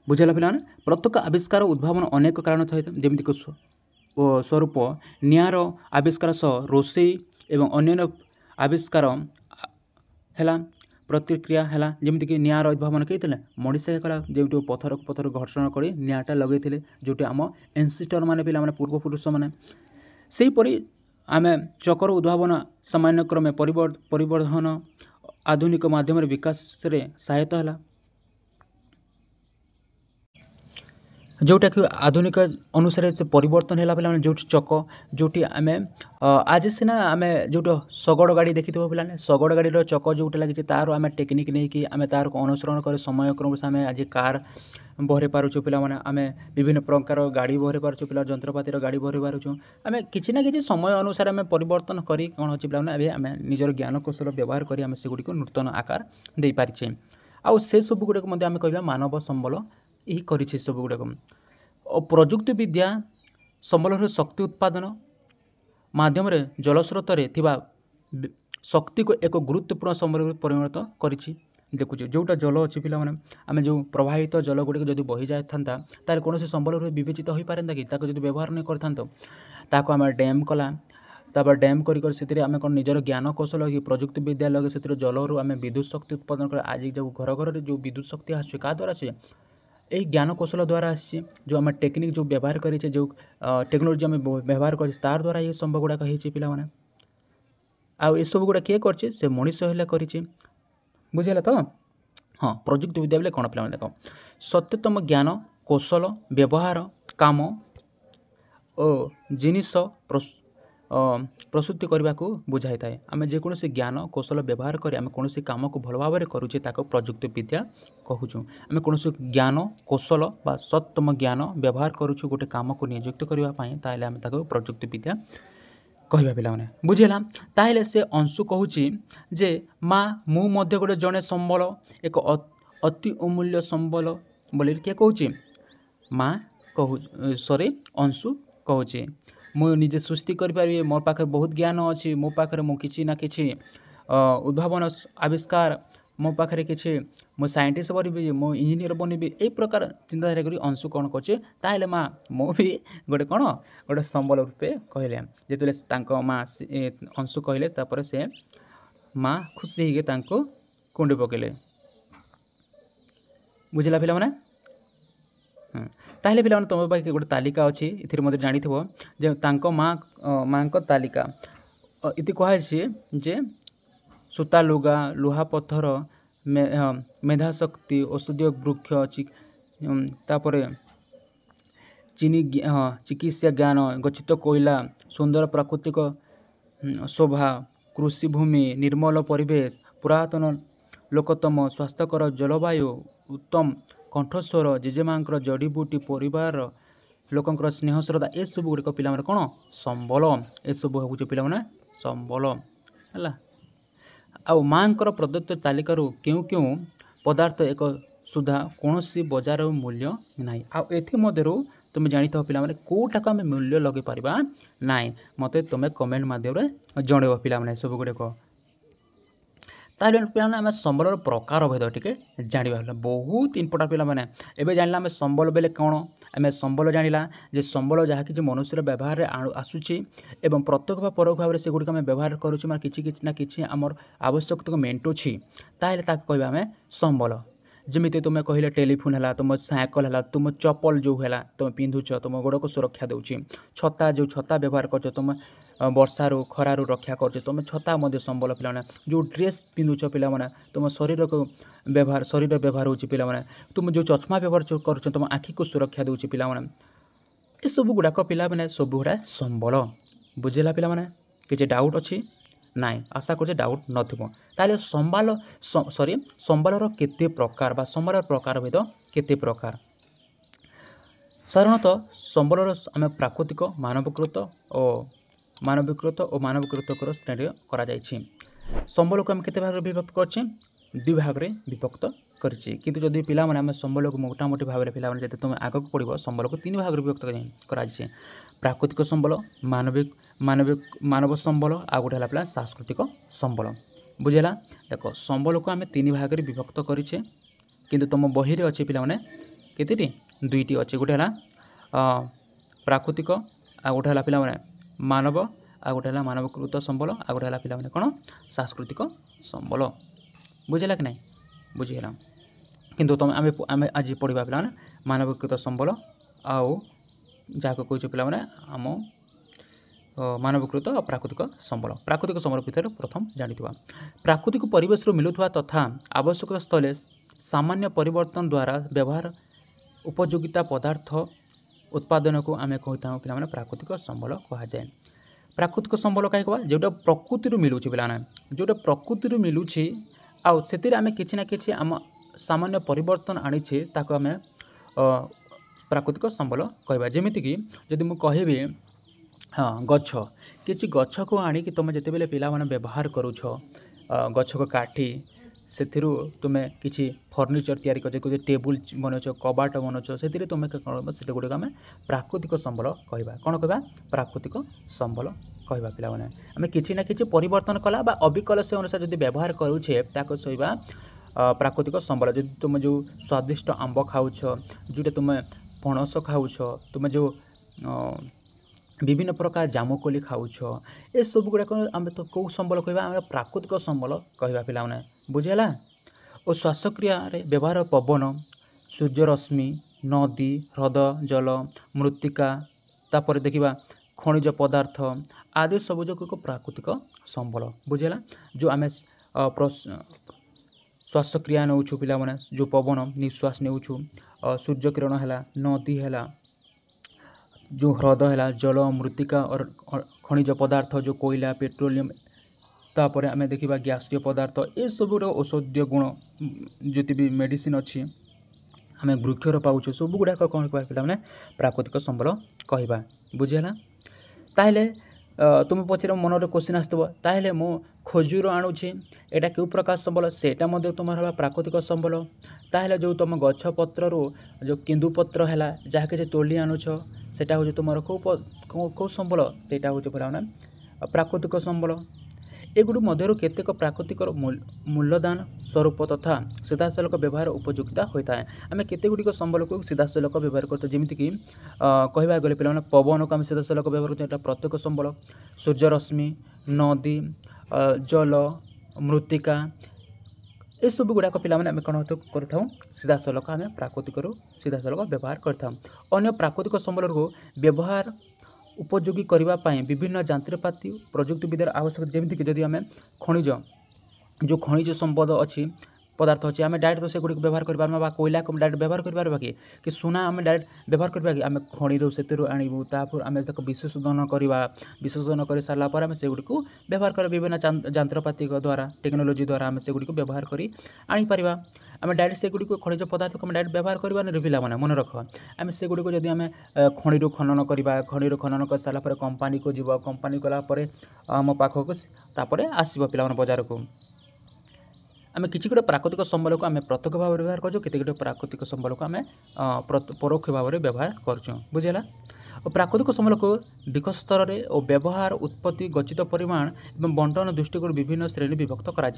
बुझेगा पिला प्रत्येक आविष्कार उद्भावन अनेक कारण था जमीक स्वरूप निआर आविष्कार सह रोषे एवं अन्य आविष्कार है प्रतिक्रिया है जमीक निआर उद्भावन कही मनीषा कला जो पथर पथर घर्षण कर निआटा लगे जो आम एनसीस्टर मैंने पिला पूर्वपुरुष मैंने सेहीपरि आम चकर उद्भावन सामान्य क्रमे परिवर्धन आधुनिक माध्यम विकास रे सहायता है जोटा कि आधुनिक अनुसार से परिवर्तन है पे जो चक जो आम आज सीना आम जो शगड़ गाड़ी देखी पे शगड़ गाड़ी चक जोटा लगी तार आम टेक्निक नहीं कि आम तार अनुसरण कर समय क्रम से आम आज कार बहरे पार्चु पिला आम विभिन्न प्रकार गाड़ी बहरे पार्चु पिला जंत्रपातिर गाड़ी बहरे पार्चु आम कि ना कि समय अनुसार आम परिवर्तन करी कौन अच्छी पिला आम निजर ज्ञान कौशल व्यवहार करी आम सेगुड़ी नूतन आकार दे पारिछे आउ से सब गुड़ाक आम कह मानव संबल यही कर सब गुड़ाक प्रजुक्ति विद्या संबल शक्ति उत्पादन माध्यम जलस्रोत शक्ति को एक गुरुत्वपूर्ण संबल परिणत करिछि देखुचे जोटा जल अच्छी पिला आम जो प्रवाहित जल गुड़िक जब बही जाए तार कौन से संबल विवेचित हो पारता कि जो व्यवहार नहीं करता आम डैम कला तापर डैम कर आम कौन निजर ज्ञान कौशल कि प्रजुक्ति विद्या लगे से जलरू आम विद्युत शक्ति उत्पादन कर आज जो घर घर जो विद्युत शक्ति आस द्वारा से यही ज्ञान कौशल द्वारा आसी जो आम टेक्निक जो व्यवहार करें जो टेक्नोलोजी आम व्यवहार कर तार द्वारा ये संभव गुड़ाक हो पिला आउ सब गुड़ा किए कर से मनीष कर बुझेगा तो हाँ प्रजुक्ति विद्या बोले कौन पिला देख सत्यतम ज्ञान कौशल व्यवहार काम और जिनिस प्रस्तुति करने को बुझाई थाए आम जेकोसी ज्ञान कौशल व्यवहार कर आम कौन कम को भल भाव में करुचे प्रजुक्ति विद्या कहूँ आम कौन ज्ञान कौशल बा सत्यतम ज्ञान व्यवहार करुचु गोटे कम को नियुक्त करने ताहले आम प्रजुक्ति विद्या कहवा पे बुझेगा ताहले से अंशु कहूँ जे माँ मु मध्य गोटे जड़े संबल एक अति अमूल्य संबल बोली किए कहूँ माँ कहू सॉरी अंशु कहूँ मु निजे सृष्टि करें मो पाखे बहुत ज्ञान अच्छी मो पाखे मुझे ना कि उद्भावन आविष्कार मो पाखे कि मो साइंटिस्ट बनबी मो इंजीनियर बनबी यही प्रकार चिंताधारा करी अंशु कौन करे ताहले माँ मो भी गोटे कौन गोटे संबल रूपे कहले जो माँ अंशु कहले से माँ खुशी होकर कुंडी पकेले बुझला पिला माने ताहले पिला तुम पाखे गोटे तालिका अच्छी ये जानी जे माँ को तालिका इति कहुए जे सूता लुगा लुहा पत्थर मेधा शक्ति औषधीय वृक्ष तापर चीनी चिकित्सा ज्ञान गच्छित कोयला सुंदर प्राकृतिक शोभा कृषि भूमि निर्मल परिवेश पुरातन लोकतम स्वास्थ्यकर जलवायु उत्तम कंठस्वर जेजेमांकर जड़ीबूटी परिवार ଲୋକଙ୍କର ସ୍ନେହ ଶ୍ରଦ୍ଧା ଏସବୁ ଗୁଡ଼ିକ ପିଲାମାନେ କ'ଣ ସମ୍ବଳ ଏସବୁ ହେଉଛି ପିଲାମାନେ ସମ୍ବଳ ହେଲା। ଆଉ ମାଆଙ୍କର ପ୍ରଦତ୍ତ ତାଲିକାରୁ କେଉଁ କେଉଁ ପଦାର୍ଥ ଏକ ସୁଦ୍ଧା କୌଣସି ବଜାର ମୂଲ୍ୟ ନାହିଁ। ଆଉ ଏଥିମଧ୍ୟରୁ ତୁମେ ଜାଣିଥାଅ ପିଲାମାନେ କେଉଁଟାକୁ ଆମେ ମୂଲ୍ୟ ଲଗାଇ ପାରିବା ନାହିଁ। ମୋତେ ତୁମେ କମେଣ୍ଟ ମାଧ୍ୟମରେ ଜଣାଇବ ପିଲାମାନେ ସବୁ ଗୁଡ଼ିକ। ତାହେଲେ ପିଲାମାନେ ଆମେ ସମ୍ବଳର ପ୍ରକାର ଭେଦ ଟିକେ ଜାଣିବା ବହୁତ ଇମ୍ପୋର୍ଟାଣ୍ଟ ପିଲାମାନେ। ଏବେ ଜାଣିଲା ଆମେ ସମ୍ବଳ ବେଲେ କ'ଣ ଆମେ ସମ୍ବଳ ଜାଣିଲା ଯେ ସମ୍ବଳ ଯାହା କିଛି ମନୁଷ୍ୟର ବ୍ୟବହାରରେ ଆସୁଛି ଏବଂ ପ୍ରତ୍ୟକ୍ଷ ବା ପରୋକ୍ଷ ଭାବରେ ସେଗୁଡ଼ିକ ଆମେ ବ୍ୟବହାର କରୁଛୁ ମାନେ କିଛି ନା କିଛି ଆମର ଆବଶ୍ୟକତାକୁ ମେଣ୍ଟୁଛି ତାହେଲେ ତାକୁ କହିବା ଆମେ ସମ୍ବଳ। ଯେମିତି ତୁମେ କହିଲେ ଟେଲିଫୋନ୍ ହେଲା, ତୁମ ସାଇକେଲ ହେଲା, ତୁମ ଚପଲ ଯେଉଁ ହେଲା ତୁମେ ପିନ୍ଧୁଛ ତୁମ ଗୋଡ଼କୁ ସୁରକ୍ଷା ଦେଉଛି, ଛତା ଯେଉଁ ଛତା ବ୍ୟବହାର କରୁଛ ତୁମେ ବର୍ଷାରୁ ଖରାରୁ ରକ୍ଷା କରୁଛ ତୁମେ ଛତା ମଧ୍ୟ ସମ୍ବଳ ପିଲାମାନେ। ଯେଉଁ ଡ୍ରେସ୍ ପିନ୍ଧୁଛ ପିଲାମାନେ ତୁମ ଶରୀରର ବ୍ୟବହାର ହେଉଛି ପିଲାମାନେ। ତୁମେ ଯେଉଁ ଚଷମା ବ୍ୟବହାର କରୁଛ ତୁମ ଆଖିକୁ ସୁରକ୍ଷା ଦେଉଛି ପିଲାମାନେ। ଏସବୁ ଗୁଡ଼ାକ ପିଲାମାନେ ସବୁଗୁଡ଼ା ସମ୍ବଳ। ବୁଝିଲା ପିଲାମାନେ? କିଛି ଡାଉଟ୍ ଅଛି? ନାଇଁ, ଆଶା କରୁଛେ ଡାଉଟ୍ ନଥିବ। ତାହେଲେ ସମ୍ବଳର କେତେ ପ୍ରକାର ବା ସମ୍ବଳର ପ୍ରକାର ଭେଦ କେତେ ପ୍ରକାର? ସାଧାରଣତଃ ସମ୍ବଳର ଆମେ ପ୍ରାକୃତିକ ମାନବୀକୃତ ଓ ମାନବୀକୃତକର ଶ୍ରେଣୀ କରାଯାଇଛି। ସମ୍ବଳକୁ ଆମେ କେତେ ଭାଗରେ ବିଭକ୍ତ କରିଛେ? 2 ଭାଗରେ ବିଭକ୍ତ କରିଛି। କିନ୍ତୁ ଯଦି ପିଲାମାନେ ଆମେ ସମ୍ବଳକୁ ମୋଟାମୋଟି ଭାବରେ ପିଲାମାନେ ଯଦି ତୁମେ ଆଗକୁ ପଢ଼ିବ ସମ୍ବଳକୁ 3 ଭାଗରେ ବିଭକ୍ତ କରାଯାଇଛି। ପ୍ରାକୃତିକ ସମ୍ବଳ, ମାନବ ସମ୍ବଳ ଆଉ ଗୋଟେ ହେଲା ପିଲା ସାଂସ୍କୃତିକ ସମ୍ବଳ। ବୁଝିଲା? ଦେଖ ସମ୍ବଳକୁ ଆମେ 3 ଭାଗରେ ବିଭକ୍ତ କରିଛେ କିନ୍ତୁ ତୁମ ବହିରେ ଅଛି ପିଲାମାନେ କେତେଟି? 2ଟି ଅଛି। ଗୋଟେ ହେଲା ପ୍ରାକୃତିକ ଆଉ ଗୋଟେ ହେଲା ପିଲାମାନେ ମାନବ ଆଉ ଗୋଟେ ହେଲା ମାନବୀକୃତ ସମ୍ବଳ ଆଉ ଗୋଟେ ହେଲା ପିଲାମାନେ କ'ଣ ସାଂସ୍କୃତିକ ସମ୍ବଳ। ବୁଝିଲା କି ନାହିଁ? ବୁଝିଗଲା। କିନ୍ତୁ ଆମେ ଆଜି ପଢ଼ିବା ପିଲାମାନେ ମାନବୀକୃତ ସମ୍ବଳ ଆଉ ଯାହାକୁ କହୁଛୁ ପିଲାମାନେ ଆମ ମାନବୀକୃତ ଆଉ ପ୍ରାକୃତିକ ସମ୍ବଳ। ପ୍ରାକୃତିକ ସମ୍ବଳ ଭିତରେ ପ୍ରଥମ ଜାଣିଥିବା ପ୍ରାକୃତିକ ପରିବେଶରୁ ମିଳୁଥିବା ତଥା ଆବଶ୍ୟକତା ସ୍ଥଳେ ସାମାନ୍ୟ ପରିବର୍ତ୍ତନ ଦ୍ୱାରା ବ୍ୟବହାର ଉପଯୋଗିତା ପଦାର୍ଥ ଉତ୍ପାଦନକୁ ଆମେ କହିଥାଉ ପିଲାମାନେ ପ୍ରାକୃତିକ ସମ୍ବଳ କୁହାଯାଏ। ପ୍ରାକୃତିକ ସମ୍ବଳ କାହିଁକି କୁହା? ଯେଉଁଟା ପ୍ରକୃତିରୁ ମିଳୁଛି ପିଲାମାନେ, ଯେଉଁଟା ପ୍ରକୃତିରୁ ମିଳୁଛି ଆଉ ସେଥିରେ ଆମେ କିଛି ନା କିଛି ଆମ ସାମାନ୍ୟ ପରିବର୍ତ୍ତନ ଆଣିଛେ ତାକୁ ଆମେ ପ୍ରାକୃତିକ ସମ୍ବଳ କହିବା। ଯେମିତିକି ଯଦି ମୁଁ କହିବି ଗଛ, କିଛି ଗଛକୁ ଆଣିକି ତୁମେ ଯେତେବେଳେ ପିଲାମାନେ ବ୍ୟବହାର କରୁଛ ଗଛକୁ କାଟି ସେଥିରୁ ତୁମେ କିଛି ଫର୍ଣ୍ଣିଚର୍ ତିଆରି କରୁଛ, କିଛି ଟେବୁଲ୍ ବନାଉଛ, କବାଟ ବନାଉଛ, ସେଥିରେ ତୁମେ କ'ଣ ସେଟା ଗୁଡ଼ିକ ଆମେ ପ୍ରାକୃତିକ ସମ୍ବଳ କହିବା। କ'ଣ କହିବା? ପ୍ରାକୃତିକ ସମ୍ବଳ କହିବା ପିଲାମାନେ। ଆମେ କିଛି ନା କିଛି ପରିବର୍ତ୍ତନ କଲା ବା ଅବିକଳ ସେ ଅନୁସାରେ ଯଦି ବ୍ୟବହାର କରୁଛେ ତାକୁ କହିବା ପ୍ରାକୃତିକ ସମ୍ବଳ। ଯଦି ତୁମେ ଯେଉଁ ସ୍ୱାଦିଷ୍ଟ ଆମ୍ବ ଖାଉଛ, ଯେଉଁଟା ତୁମେ ପଣସ ଖାଉଛ, ତୁମେ ଯେଉଁ ବିଭିନ୍ନ ପ୍ରକାର ଜାମୁକୋଳି ଖାଉଛ, ଏସବୁ ଗୁଡ଼ାକ ଆମେ ତ କେଉଁ ସମ୍ବଳ କହିବା? ଆମେ ପ୍ରାକୃତିକ ସମ୍ବଳ କହିବା ପିଲାମାନେ। ବୁଝିହେଲା? ଓ ଶ୍ୱାସକ୍ରିୟାରେ ବ୍ୟବହାର ପବନ, ସୂର୍ଯ୍ୟରଶ୍ମି, ନଦୀ, ହ୍ରଦ ଜଳ, ମୃତ୍ତିକା, ତାପରେ ଦେଖିବା ଖଣିଜ ପଦାର୍ଥ ଆଦି ସବୁଯାକ ପ୍ରାକୃତିକ ସମ୍ବଳ। ବୁଝିହେଲା? ଯେଉଁ ଆମେ ଶ୍ୱାସକ୍ରିୟା ନେଉଛୁ ପିଲାମାନେ, ଯେଉଁ ପବନ ନିଶ୍ୱାସ ନେଉଛୁ, ସୂର୍ଯ୍ୟକିରଣ ହେଲା, ନଦୀ ହେଲା, ଯେଉଁ ହ୍ରଦ ହେଲା, ଜଳ, ମୃତ୍ତିକା, ଖଣିଜ ପଦାର୍ଥ ଯେଉଁ କୋଇଲା, ପେଟ୍ରୋଲିୟମ୍, ତାପରେ ଆମେ ଦେଖିବା ଗ୍ୟାସୀୟ ପଦାର୍ଥ, ଏସବୁର ଔଷଧୀୟ ଗୁଣ ଯେତେ ବି ମେଡ଼ିସିନ୍ ଅଛି ଆମେ ବୃକ୍ଷର ପାଉଛୁ, ସବୁ ଗୁଡ଼ାକ କ'ଣ କହିବା ପିଲାମାନେ ପ୍ରାକୃତିକ ସମ୍ବଳ କହିବା। ବୁଝିହେଲା? ତାହେଲେ ତୁମ ପଛରେ ମନରେ କୋଶ୍ଚିନ୍ ଆସିଥିବ, ତାହେଲେ ମୁଁ ଖଜୁର ଆଣୁଛି ଏଇଟା କେଉଁ ପ୍ରକାର ସମ୍ବଳ? ସେଇଟା ମଧ୍ୟ ତୁମର ହେଲା ପ୍ରାକୃତିକ ସମ୍ବଳ। ତାହେଲେ ଯେଉଁ ତୁମ ଗଛ ପତ୍ରରୁ ଯେଉଁ କେନ୍ଦୁପତ୍ର ହେଲା ଯାହା କିଛି ତୋଳି ଆଣୁଛ ସେଇଟା ହେଉଛି ତୁମର କେଉଁ ସମ୍ବଳ? ସେଇଟା ହେଉଛି ପିଲାମାନେ ପ୍ରାକୃତିକ ସମ୍ବଳ। ଏଗୁଡ଼ିକ ମଧ୍ୟରୁ କେତେକ ପ୍ରାକୃତିକର ମୂଲ୍ୟଦାନ ସ୍ୱରୂପ ତଥା ସିଧାସଳଖ ବ୍ୟବହାର ଉପଯୋଗିତା ହୋଇଥାଏ। ଆମେ କେତେଗୁଡ଼ିକ ସମ୍ବଳକୁ ସିଧାସଳଖ ବ୍ୟବହାର କରିଥାଉ। ଯେମିତିକି କହିବାକୁ ଗଲେ ପିଲାମାନେ ପବନକୁ ଆମେ ସିଧାସଳଖ ବ୍ୟବହାର କରିଥାଉ, ଏଇଟା ପ୍ରତ୍ୟକ୍ଷ ସମ୍ବଳ। ସୂର୍ଯ୍ୟରଶ୍ମି, ନଦୀ, ଜଳ, ମୃତ୍ତିକା, ଏସବୁ ଗୁଡ଼ାକ ପିଲାମାନେ ଆମେ କ'ଣ କରିଥାଉ? ସିଧାସଳଖ ଆମେ ପ୍ରାକୃତିକରୁ ସିଧାସଳଖ ବ୍ୟବହାର କରିଥାଉ। ଅନ୍ୟ ପ୍ରାକୃତିକ ସମ୍ବଳକୁ ବ୍ୟବହାର ଉପଯୋଗୀ କରିବା ପାଇଁ ବିଭିନ୍ନ ଯନ୍ତ୍ରପାତି ପ୍ରଯୁକ୍ତିବିଦ୍ୟାର ଆବଶ୍ୟକ। ଯେମିତିକି ଯଦି ଆମେ ଯେଉଁ ଖଣିଜ ସମ୍ପଦ ଅଛି ପଦାର୍ଥ ଅଛି ଆମେ ଡାଇରେକ୍ଟ ସେଗୁଡ଼ିକୁ ବ୍ୟବହାର କରିପାରିବା ବା କୋଇଲାକୁ ଡାଇରେକ୍ଟ ବ୍ୟବହାର କରିପାରିବା କି ସୁନା ଆମେ ଡାଇରେକ୍ଟ ବ୍ୟବହାର କରିବା କି? ଆମେ ଖଣିରୁ ସେଥିରୁ ଆଣିବୁ, ତାପରେ ଆମେ ତାକୁ ବିଶୋଧନ କରିବା, ବିଶୋଧନ କରିସାରିଲା ପରେ ଆମେ ସେଗୁଡ଼ିକୁ ବ୍ୟବହାର କରିବା ବିଭିନ୍ନ ଯନ୍ତ୍ରପାତି ଦ୍ୱାରା ଟେକ୍ନୋଲୋଜି ଦ୍ୱାରା ଆମେ ସେଗୁଡ଼ିକୁ ବ୍ୟବହାର କରି ଆଣିପାରିବା। आम डायरेक्ट से गुड़ी खनिज पदार्थ को डायरेक्ट व्यवहार करवा नहीं पे मन रख आम से गुड़ी जदि आम खणि खनन करवा खणि खनन कर सारापर कंपानी को जीव कंपानी गलापर आम पाखक तापर आसो पे बजार को आम कि गोटे प्राकृतिक संबल को आम प्रत्यक्ष भाव व्यवहार करते प्राकृतिक संबल को आम परोक्ष भाव में व्यवहार कर बुझेगा और प्राकृतिक संबल को विकास स्तर में और व्यवहार उत्पत्ति गच्छित परिमाण और बंटन दृष्टिकोण विभिन्न श्रेणी विभक्त कर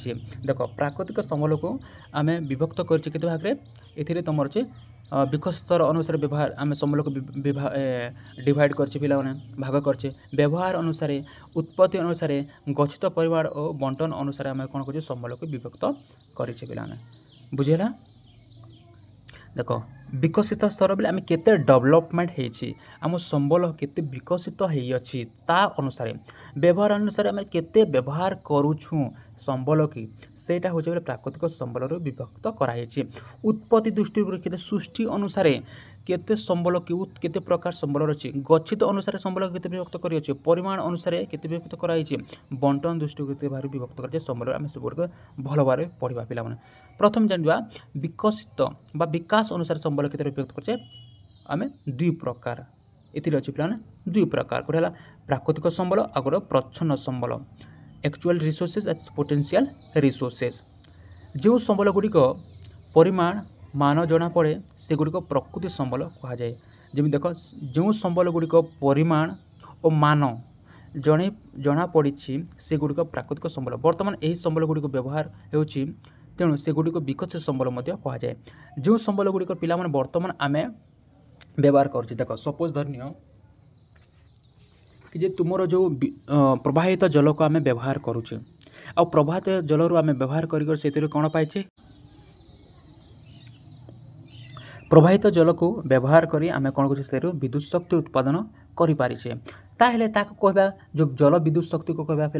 देख प्राकृतिक संबल को आम विभक्त कर भाग में ये तुम अच्छे विकास स्तर अनुसार व्यवहार आम संबल को डिवाइड करछे पिला भाग करछे व्यवहार अनुसार उत्पत्ति अनुसार गच्छित परिमाण और बंटन अनुसार आम कौन कर संबल को विभक्त करे पिला बुझेगा देख विकसित स्तर बेले आम केते डेवलपमेंट होती आम संबल केते विकसित होती ता अनुसार व्यवहार अनुसार आम केते व्यवहार करुछुं संबल की सेटा हो प्राकृतिक संबल विभक्त कराई उत्पत्ति दृष्टि केते सृष्टि अनुसार केते संबल केते प्रकार संबल अच्छी गच्छित अनुसार संबल केते विभक्त कर परिमाण अनुसार केते विभक्त कराई बंटन दृष्टि केते भार विभक्त कर संबल आम सब गुड़िक भल भाव पढ़ा पिला प्रथम जानवा विकसित बा विकास अनुसार संबल केते विभक्त कर आम दुई प्रकार ये अच्छी पिला दुई प्रकार गोटे है प्राकृतिक संबल आ गोटे प्रच्छन्न संबल actual resources and potential resources जो संबल गुड़िक परिमाण मान जना पड़े से गुड़िक प्रकृति संबल कहुए जमी देख जो संबल गुड़िक परिमाण और मान जड़े जना पड़ी से गुड़िक प्राकृतिक संबल बर्तमान यही संबल गुड़िक व्यवहार होची तेणु से गुड़िक विकसित संबल कहुए जो संबल गुड़िक पिला बर्तमान आम व्यवहार कर देख सपोज धरनीय कि तुमर जो प्रवाहित जल को आम व्यवहार करुचे आ प्रवाहित जल रू आम व्यवहार कर कौन पाइचे प्रवाहित जल को व्यवहार करी आम कौन कर विद्युत शक्ति उत्पादन करें ताहले कहवा जो जल विद्युत शक्ति को कहवा पे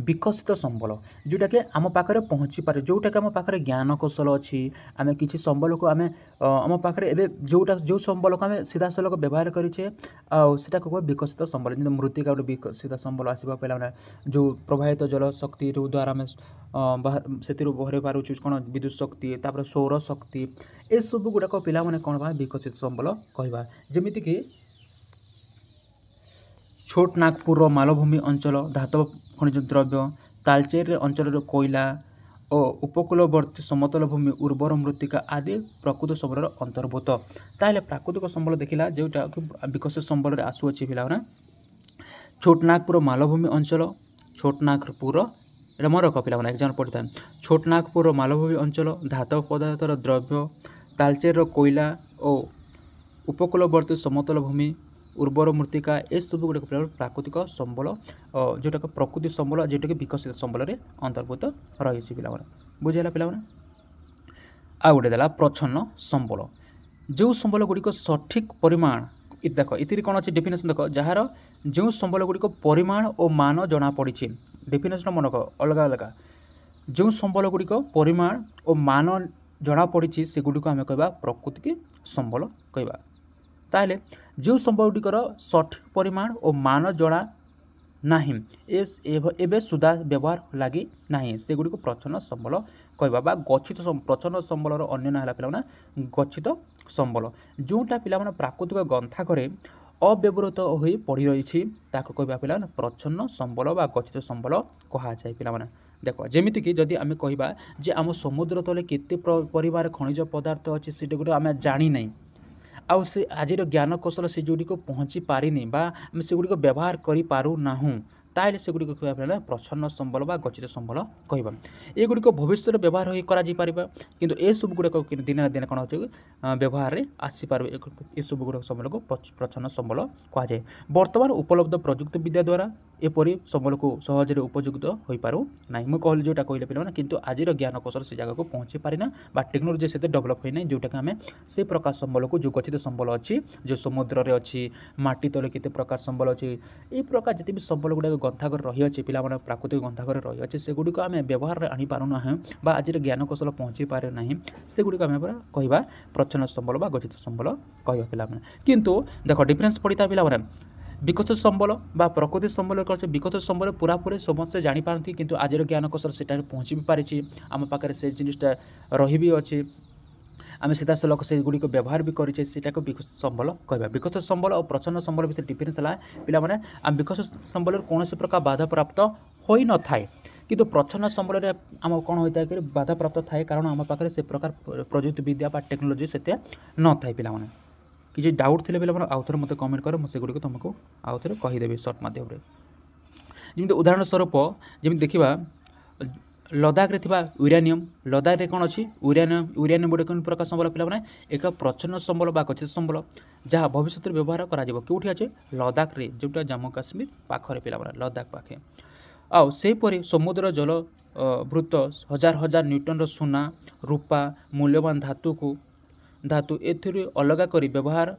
विकसित संबल जोटा कि आम पाखे पहुँची पारे जोटा कि आम पाखे ज्ञान कौशल अच्छी आम किसी संबल को आम आम पाखे एवं जोटा जो संबल को आम सीधा सलख व्यवहार करें आटा कह विकसित संबल जब मृत्तिका गोटे विकसित संबल आसवा पे जो प्रवाहित जल शक्ति द्वारा आम से बहरे पार्छ कौन विद्युत शक्ति तापर सौर शक्ति ए सब गुड़ाक पे कौन विकसित संबल कहवा जमीक छोट नागपुर मालभूमि अंचल धातव खनिज द्रव्य तालचेर अंचल कोयला और उपकूलवर्ती समतल भूमि उर्वर मृत्तिका आदि प्रकृत संबल अंतर्भूत ताहले प्राकृतिक संबल देखला जोटा विकसित संबल आसुअछि पिलाना छोट नागपुर मालभूमि अंचल छोट नागपुर मन रख पिला एग्जाम पढ़ी था छोट नागपुर मालभूमि अंचल धातव पदार्थर द्रव्य तालचेर कोयला और उपकूलवर्ती समतल भूमि उर्वर मृत्तिका ए सब गुड़ाक प्राकृतिक संबल जोटा प्रकृति संबल जोटा कि विकसित संबल अंतर्भूत रही पिला बुझेगा पिला आ गोटे देला प्रच्छन्न संबल जो संबल गुड़िक सठिक परिमाण देख ये कौन अच्छे डेफिनेशन देख जार जो संबल गुड़िक परिमाण और मान जना पड़ी डेफिनेशन मन अलग अलग जो संबल गुड़िक परिमाण और मान जना पड़ी से गुड़िक आम कह प्रकृतिक संबल कहवा ताहले जो संबल गुड़िकर सठिक परिमाण और मान जना नाही एवं सुधा व्यवहार लगी नाही से गुड़िक प्रच्छन्न संबल कहवा गच्छित प्रच्छन्न संबल अन्य ना पिला गच्छित संबल जोटा पिला प्राकृतिक ग्रंथागार अव्यवहृत हो पड़ी रही कहवा पिला प्रच्छन्न संबल बा गच्छित संबल कहुए पिला देख जमीक जदि आम कहवा जे आम समुद्र तले केते परिमाण खनिज पदार्थ अच्छे से आम जानी ना आउ से आज ज्ञान कौशल से जोड़ी को पहुँची पारिनी बा आम से गुड़िक व्यवहार करूना ताहले से गुड़िक कहवा प्रच्छन्न संबल बा गच्छित संबल कहवा ये गुड़िक भविष्य व्यवहार हो किंतु ए सब गुड़ाक दिन ना दिन कौन हो व्यवहार में आसीपार ये सब गुड़ाक संबल को प्रच्छन्न संबल कहुए बर्तमान उपलब्ध प्रजुक्ति विद्या द्वारा एपरी संबल को सहजरे उपयुक्त हो पारू ना मुझे कहली जोटा कहले पे किंतु आज ज्ञान कौशल से जगह को पहुँची पारिना बा टेक्नोलोजी से डेभलप होना जोटा कि आम से प्रकार संबल को जो गच्छित संबल अच्छी जो समुद्र में अच्छी माटी तले केते प्रकार संबल अच्छी ये प्रकार जिते भी संबल गुड़ाक ग्रंथागार रही पिला प्राकृतिक ग्रंथागार रही से गुड़िक आम व्यवहार में आनीपारूना बा आज ज्ञान कौशल पहुँची पारे ना से गुड़िक आम कहवा प्रच्छन्न संबल बा गच्छित संबल कहवा पिला किंतु देख डिफरेन्स पड़ता पिला विकसित संबल बा प्रकृति संबल कर विकसित संबल पूरापूरी समस्ते जापारती किंतु आज ज्ञान कौशल से पहुँची भी पारी आम पाखे से जिनटा रही भी अच्छी आम सीधा सलख से गुड़ी व्यवहार भी करें को विकसित संबल कह विकसित संबल और प्रचन्न संबल भितर डिफरेन्स है पे आम विकसित संबल कौन प्रकार बाधा प्राप्त हो न थाए किंतु प्रच्छन्न संबल आम कौन होता है कि बाधा प्राप्त थाए कारण आम पाखे से प्रकार प्रजुक्ति विद्या टेक्नोलोजी से न थाए पे किसी डाउट थे पे आउ थे मत कमेंट कर मुझे गुड़ी तुमको आउ थे कहीदेवी सर्ट मध्यम जमी उदाहरण स्वरूप जमी देखा लद्दाख रे यूरानियम लद्दाख रे कौन अच्छी यूरानियम गोटे कौन प्रकार संबल पे एक प्रच्छन्न संबल बा गच्छित संबल जहाँ भविष्य व्यवहार करोटी अच्छे लद्दाख रे जोटा जम्मू काश्मीर पाखरे पे लद्दाख पाखे आउ सेपरी समुद्र जल वृत्त हजार हजार न्यूटन सुना रूपा मूल्यवान धातु एथुरी अलग कर व्यवहार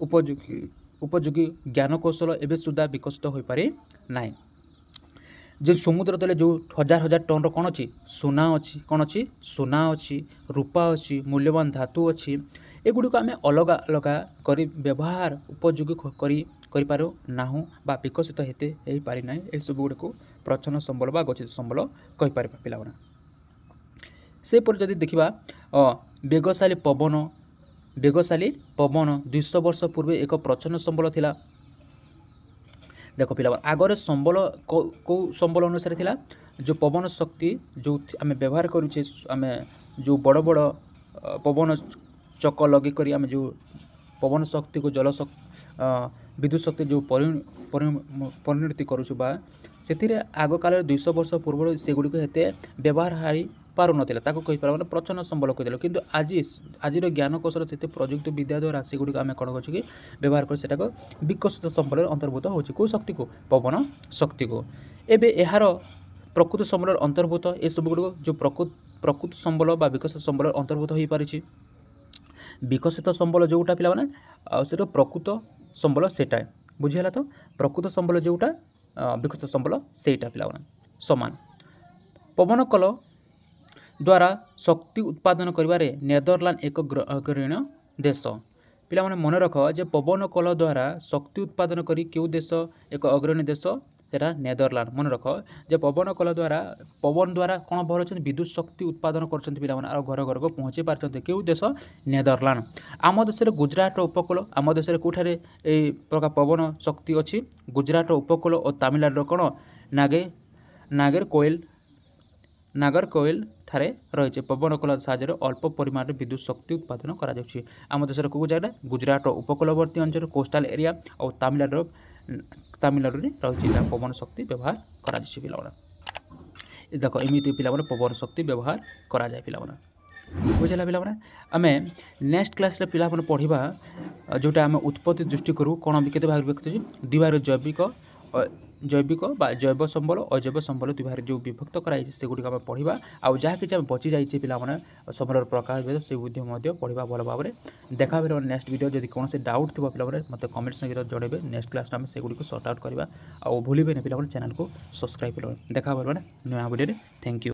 उपयोगी ज्ञान कौशल एवं सुधा विकसित हो पारे ना जो समुद्र तले जो हजार हजार टन कौन अच्छी सुना अच्छी कौन अच्छी सुना अच्छी रूपा अच्छी मूल्यवान धातु अच्छी एगुड़िक आम अलग अलग कर व्यवहार उपयोगी करूँ ना बा विकसित हेते हो पारि ना ये सब गुड़ को प्रच्छन्न संबल बा गच्छित संबल कहीपर पे सेपरि जदि देखा वेगशाली पवन 200 वर्ष पूर्व एक प्रच्छन्न संबल थिला देख पिला आगर संबल कौ संबल अनुसार थिला जो पवन शक्ति जो आम व्यवहार करुचे आम जो बड़ बड़ पवन चक लगे करी आम जो पवन शक्ति को जल विद्युत शक्ति जो परिणति करुचु बा से आग काल 200 वर्ष पूर्व से गुड़िक हेते व्यवहार हारी पार नाता कहीपर प्रच्छन्न संबल कहीदेल कि आज ज्ञान कौशल से प्रजुक्ति विद्या द्वारा से गुड़िक आम कौन कर व्यवहार कर विकसित संबल अंतर्भूत हो शक्ति को पवन शक्ति को एवं यार प्रकृति संबल अंतर्भूत ये सब गुड़ जो प्रकृति संबल बा विकसित संबल अंतर्भूत हो पारी विकसित संबल जोटा पे से प्रकृत संबल सेटा बुझीगला तो प्रकृत संबल जोटा विकसित संबल सेटा पे सामान पवन कल द्वारा शक्ति उत्पादन करिबारे नेदरलैंड एक अग्रणी देश पिला मन रख जे पवन कल द्वारा शक्ति उत्पादन करी क्यों देश एक अग्रणी देश सेटा नेदरलैंड मन रख जे पवन कल द्वारा पवन द्वारा कौन भर विद्युत शक्ति उत्पादन कर पे घर घर को पहुँची पार्टी क्यों देश नेदरलैंड आम देश गुजरात उपकूल आम देश कौठारे ए प्रकार पवन शक्ति अच्छी गुजरात उपकूल और तमिलनाडु कौन नागरकोइल ठारे रही पवन कल साहाय्य अल्प परिमाण विद्युत शक्ति उत्पादन करा आम देशर कौ जगह गुजरात उपकूलवर्ती अंचल कोस्टाल एरिया और तमिलनाडु रही पवन शक्ति व्यवहार करा पिला देख एमती पिला पवन शक्ति व्यवहार करा जाए पिला बुझेगा पिला आम नेक्स्ट क्लास रे पिला पढ़ा जोटा आम उत्पत्ति दृष्टि करूँ कौन केते भाग विभक्त दुई भाग जैविक जैव संबल अजैव संबल दुई भाग जो विभक्त कराई से गुड़िक आम पढ़ा आउ जहाँ कि बची जाइए पे संबल प्रकार भेद से पढ़ा भल भाव में देखा पे नेक्स्ट वीडियो जब कौन से डाउट थी पे मतलब कमेंट संगे जड़े नेक्स्ट क्लास आम से गुड़ी को सर्ट आउट करवा आ भूलें पे चैनल को सब्सक्राइब देखा पे नया वीडियो थैंक यू।